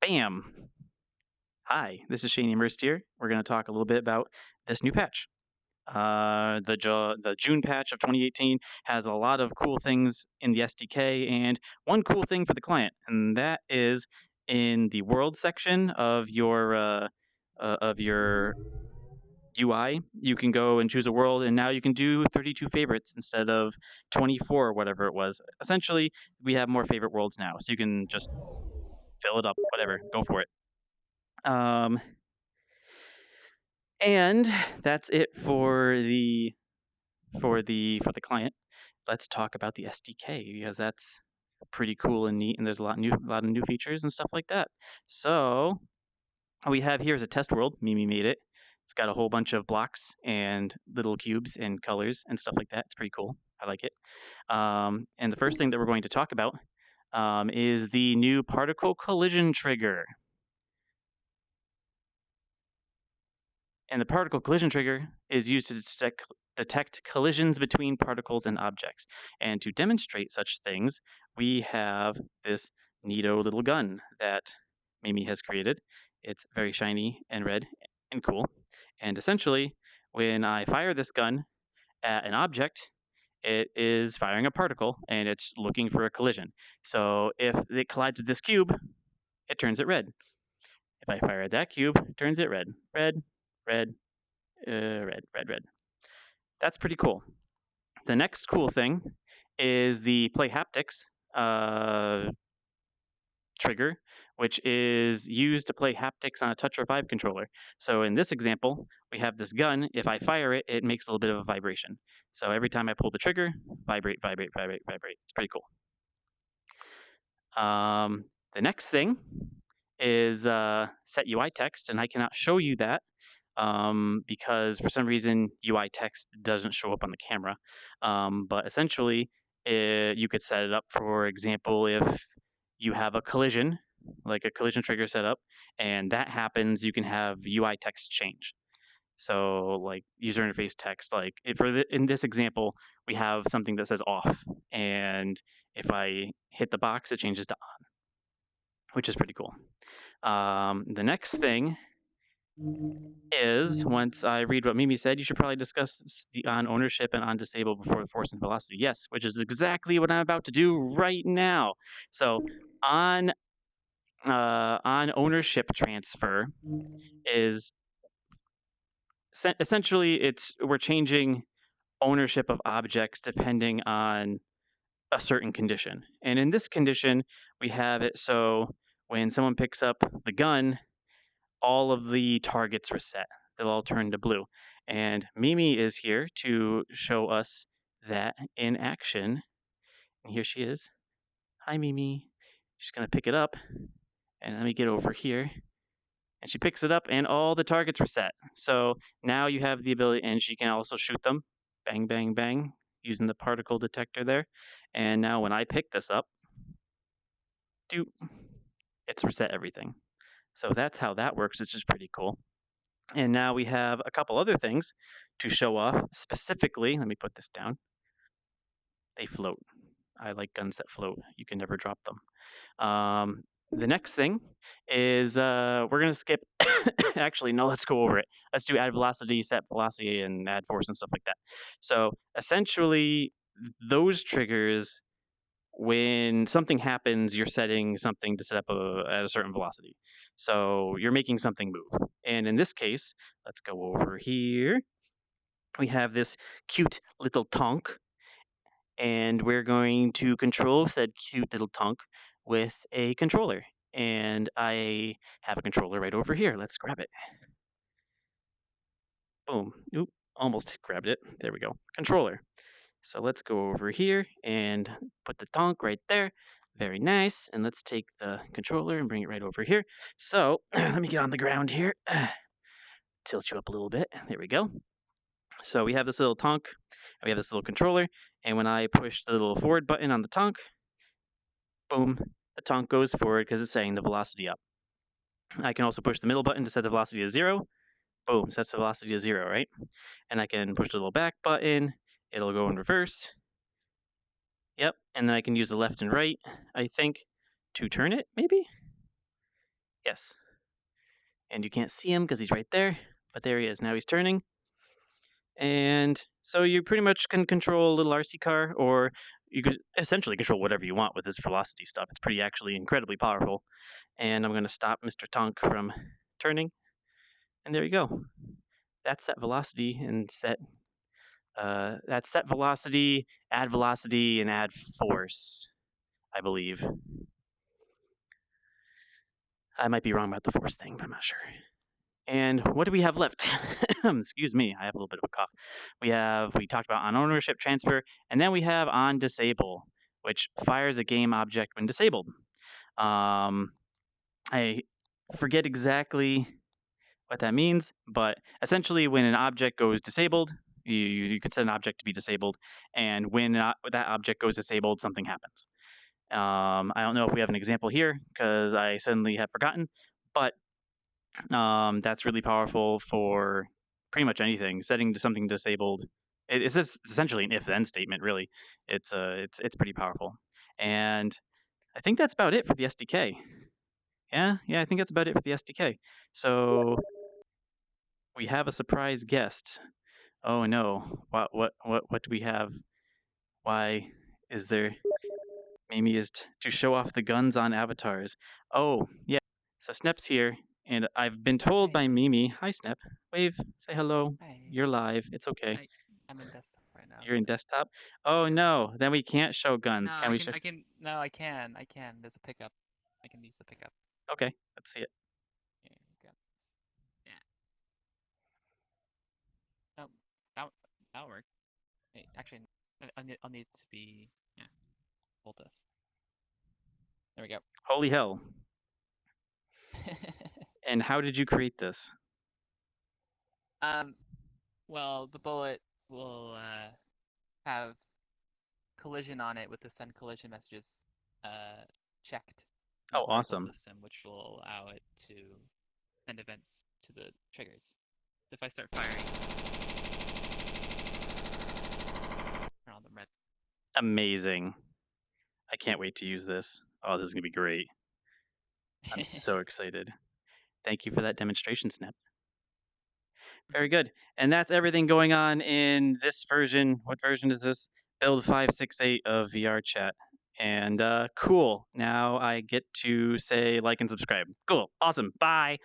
Bam! Hi, this is Shane Immersed here. We're going to talk a little bit about this new patch. The June patch of 2018 has a lot of cool things in the SDK, and one cool thing for the client, and that is in the world section of your UI. You can go and choose a world, and now you can do 32 favorites instead of 24 or whatever it was. Essentially, we have more favorite worlds now, so you can just fill it up, whatever, go for it. Um, and that's it for the client. Let's talk about the SDK because that's pretty cool and neat, and there's a lot of new features and stuff like that. So what we have here is a test world. Mimi made it. It's got a whole bunch of blocks and little cubes and colors and stuff like that. It's pretty cool. I like it. And the first thing that we're going to talk about is the new particle collision trigger. And the particle collision trigger is used to detect collisions between particles and objects. And to demonstrate such things, we have this neato little gun that Mimi has created. It's very shiny and red and cool. And essentially, when I fire this gun at an object, it is firing a particle and it's looking for a collision. So if it collides with this cube, it turns it red. If I fire at that cube, it turns it red. Red, red, red. That's pretty cool. The next cool thing is the play haptics trigger, which is used to play haptics on a Touch or Vive controller. So in this example, we have this gun. If I fire it, it makes a little bit of a vibration. So every time I pull the trigger, vibrate, vibrate, vibrate, vibrate. It's pretty cool. The next thing is set UI text, and I cannot show you that because for some reason UI text doesn't show up on the camera. But essentially, you could set it up, for example, if you have a collision, like a collision trigger set up, and that happens, you can have UI text change. So like user interface text, like in this example, we have something that says off, and if I hit the box, it changes to on, which is pretty cool. The next thing is, once I read what Mimi said, you should probably discuss the on ownership and on disable before the force and velocity. Yes, which is exactly what I'm about to do right now. So on ownership transfer is essentially we're changing ownership of objects depending on a certain condition. And in this condition, we have it so when someone picks up the gun, all of the targets reset. They'll all turn to blue. And Mimi is here to show us that in action. And here she is. Hi, Mimi. She's going to pick it up. And let me get over here. And she picks it up, and all the targets reset. So now you have the ability, and she can also shoot them. Bang, bang, bang, using the particle detector there. And now when I pick this up, it's reset everything. So that's how that works, which is pretty cool. And now we have a couple other things to show off. Specifically, let me put this down. They float. I like guns that float. You can never drop them. The next thing is we're going to skip. Actually, no, let's go over it. Let's do add velocity, set velocity, and add force and stuff like that. So essentially, those triggers, when something happens, you're setting something to set up at a certain velocity. So you're making something move. And in this case, let's go over here. We have this cute little tonk, and we're going to control said cute little tonk with a controller. And I have a controller right over here. Let's grab it. Boom. Oop, almost grabbed it. There we go. Controller. So let's go over here and put the tonk right there. Very nice. And let's take the controller and bring it right over here. So let me get on the ground here. Tilt you up a little bit. There we go. So we have this little tonk, and we have this little controller, and when I push the little forward button on the tonk, boom, the tonk goes forward because it's setting the velocity up. I can also push the middle button to set the velocity to 0. Boom, sets the velocity to 0, right? And I can push the little back button. It'll go in reverse. Yep, and then I can use the left and right, I think, to turn it, maybe? Yes. And you can't see him because he's right there, but there he is. Now he's turning. And so you pretty much can control a little RC car, or you could essentially control whatever you want with this velocity stuff. It's pretty actually incredibly powerful. And I'm going to stop Mr. Tonk from turning. And there you go. That's set velocity and set. That's set velocity, and add force, I believe. I might be wrong about the force thing, but I'm not sure. And what do we have left? Excuse me, I have a little bit of a cough. We talked about on ownership transfer, and then we have on disable, which fires a game object when disabled. I forget exactly what that means, but essentially when an object goes disabled, you could set an object to be disabled, and when that object goes disabled, something happens. I don't know if we have an example here because I suddenly have forgotten, but that's really powerful for pretty much anything. Setting to something disabled, it's just essentially an if-then statement. Really, it's pretty powerful. And I think that's about it for the SDK. Yeah, I think that's about it for the SDK. So we have a surprise guest. Oh no, what do we have? Why is there? Mimi is to show off the guns on avatars. Oh yeah. So Snep's here, and I've been told by Hi. Mimi. Hi Snep. Wave. Say hello. Hi. You're live. It's okay. I'm in desktop right now. You're in desktop. Oh Yeah. no. Then we can't show No, guns. Can we show? no, I can. There's a pickup. I can use the pickup. Okay. Let's see it. Here you go. Yeah. No, that'll work. Wait, actually, I'll need to be, yeah, hold this. There we go. Holy hell. And how did you create this? Well, the bullet will have collision on it with the send collision messages checked in Oh, the particle awesome. system, which will allow it to send events to the triggers. If I start firing, turn on the red. Amazing. I can't wait to use this. Oh, this is going to be great. I'm so excited. Thank you for that demonstration, Snap. Very good. And that's everything going on in this version. What version is this? Build 568 of VRChat. And cool. Now I get to say like and subscribe. Cool. Awesome. Bye.